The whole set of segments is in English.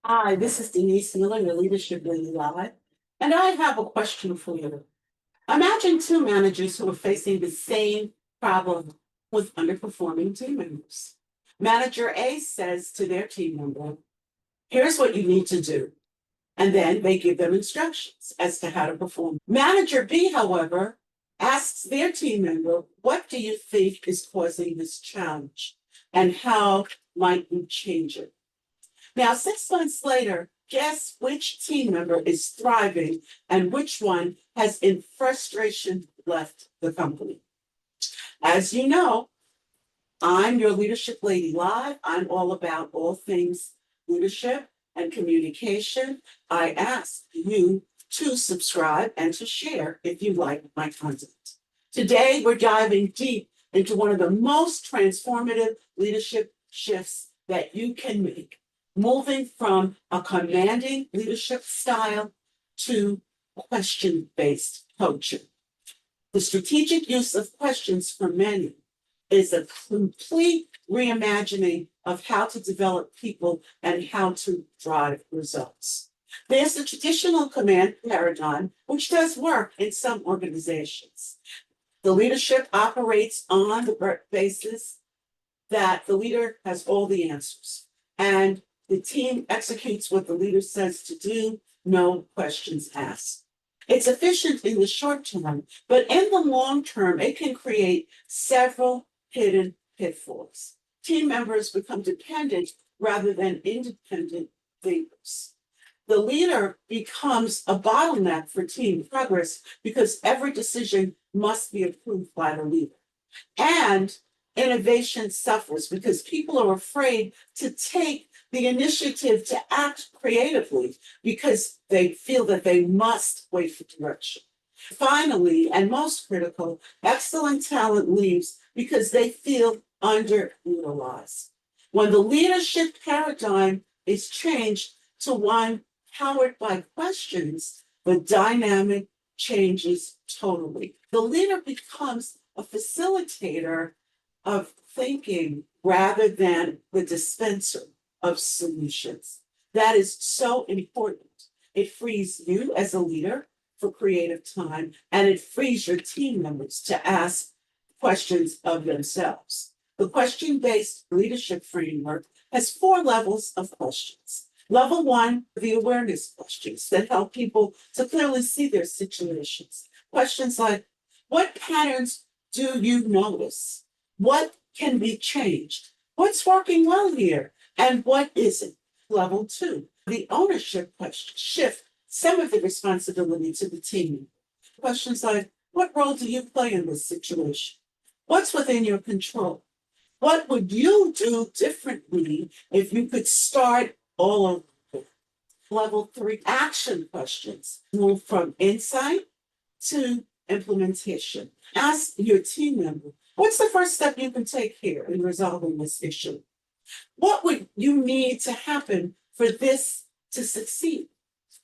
Hi, this is Denise, your Leadership Lady Live, and I have a question for you. Imagine two managers who are facing the same problem with underperforming team members. Manager A says to their team member, here's what you need to do. And then they give them instructions as to how to perform. Manager B, however, asks their team member, what do you think is causing this challenge? And how might you change it? Now, 6 months later, guess which team member is thriving and which one has, in frustration, left the company? As you know, I'm your Leadership Lady Live. I'm all about all things leadership and communication. I ask you to subscribe and to share if you like my content. Today, we're diving deep into one of the most transformative leadership shifts that you can make, moving from a commanding leadership style to question-based coaching. The strategic use of questions for many is a complete reimagining of how to develop people and how to drive results. There's the traditional command paradigm, which does work in some organizations. The leadership operates on the basis that the leader has all the answers, and the team executes what the leader says to do, no questions asked. It's efficient in the short term, but in the long term, it can create several hidden pitfalls. Team members become dependent rather than independent thinkers. The leader becomes a bottleneck for team progress because every decision must be approved by the leader. And innovation suffers because people are afraid to take the initiative to act creatively because they feel that they must wait for direction. Finally, and most critical, excellent talent leaves because they feel underutilized. When the leadership paradigm is changed to one powered by questions, the dynamic changes totally. The leader becomes a facilitator of thinking rather than the dispenser of solutions. That is so important. It frees you as a leader for creative time, and it frees your team members to ask questions of themselves. The question-based leadership framework has 4 levels of questions. Level 1, the awareness questions that help people to clearly see their situations. Questions like, what patterns do you notice? What can be changed? What's working well here? And what isn't? Level 2, the ownership question. Shift some of the responsibility to the team. Questions like, what role do you play in this situation? What's within your control? What would you do differently if you could start all over? Level 3, action questions. Move from insight to implementation. Ask your team member, what's the first step you can take here in resolving this issue? What would you need to happen for this to succeed?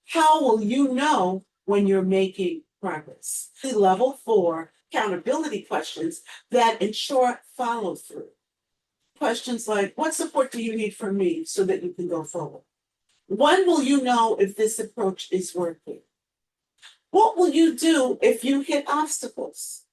How will you know when you're making progress? Level 4, accountability questions that ensure follow through. Questions like, what support do you need from me so that you can go forward? When will you know if this approach is working? What will you do if you hit obstacles?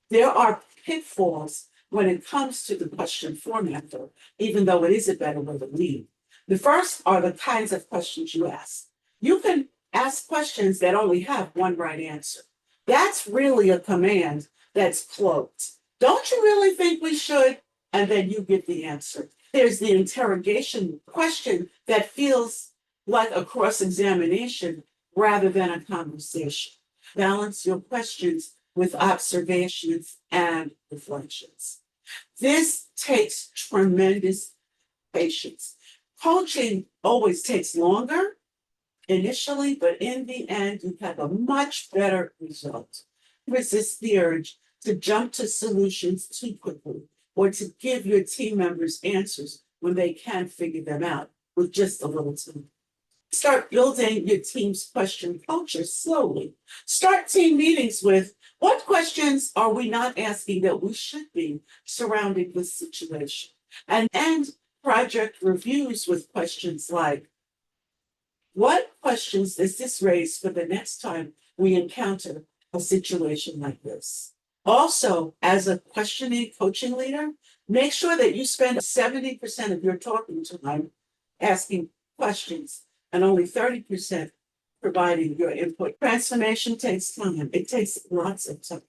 There are pitfalls when it comes to the question format, though, even though it is a better way to lead. The first are the kinds of questions you ask. You can ask questions that only have one right answer. That's really a command that's cloaked. Don't you really think we should? And then you get the answer. There's the interrogation question that feels like a cross-examination rather than a conversation. Balance your questions with observations and reflections. This takes tremendous patience. Coaching always takes longer initially, but in the end, you have a much better result. Resist the urge to jump to solutions too quickly or to give your team members answers when they can't figure them out with just a little time. Start building your team's question culture slowly. Start team meetings with, what questions are we not asking that we should be surrounding this situation? And end project reviews with questions like, what questions does this raise for the next time we encounter a situation like this? Also, as a questioning coaching leader, make sure that you spend 70% of your talking time asking questions and only 30% providing your input. Transformation takes time. It takes lots of time.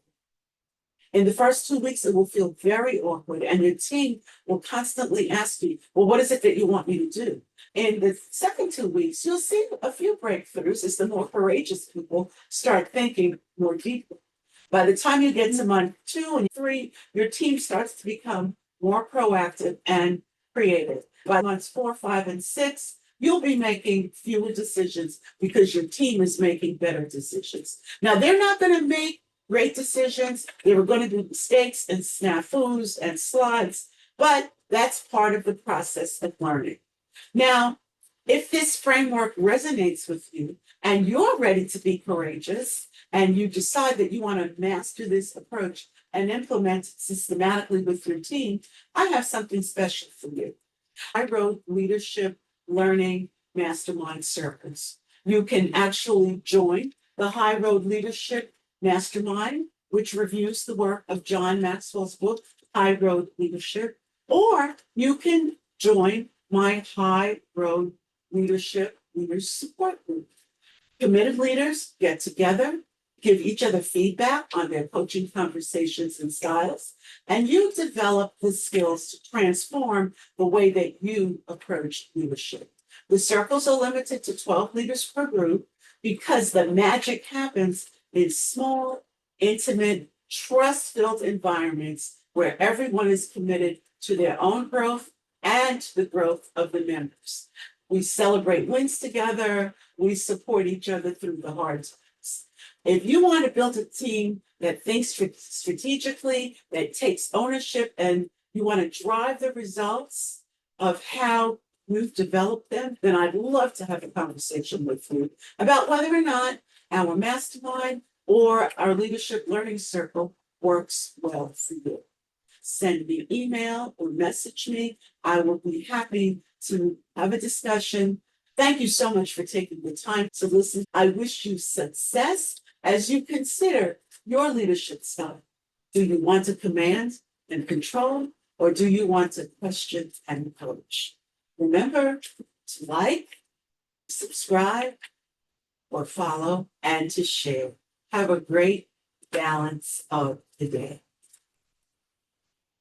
In the first 2 weeks, it will feel very awkward, and your team will constantly ask you, well, what is it that you want me to do? In the second 2 weeks, you'll see a few breakthroughs as the more courageous people start thinking more deeply. By the time you get to month 2 and 3, your team starts to become more proactive and creative. By months 4, 5, and 6, you'll be making fewer decisions because your team is making better decisions. Now, they're not going to make great decisions. They were going to do mistakes and snafus and slides, but that's part of the process of learning. Now, if this framework resonates with you and you're ready to be courageous and you decide that you want to master this approach and implement it systematically with your team, I have something special for you. I wrote Leadership Learning Mastermind Circles. You can actually join the High Road Leadership Mastermind, which reviews the work of John Maxwell's book, High Road Leadership, or you can join my High Road Leadership Leaders Support Group. Committed leaders get together, give each other feedback on their coaching conversations and styles, and you develop the skills to transform the way that you approach leadership. The circles are limited to 12 leaders per group because the magic happens in small, intimate, trust-filled environments where everyone is committed to their own growth and to the growth of the members. We celebrate wins together. We support each other through the hard times. If you want to build a team that thinks strategically, that takes ownership, and you want to drive the results of how you've developed them, then I'd love to have a conversation with you about whether or not our mastermind or our leadership learning circle works well for you. Send me an email or message me. I will be happy to have a discussion. Thank you so much for taking the time to listen. I wish you success as you consider your leadership style. Do you want to command and control, or do you want to question and coach? Remember to like, subscribe, or follow, and to share. Have a great balance of the day.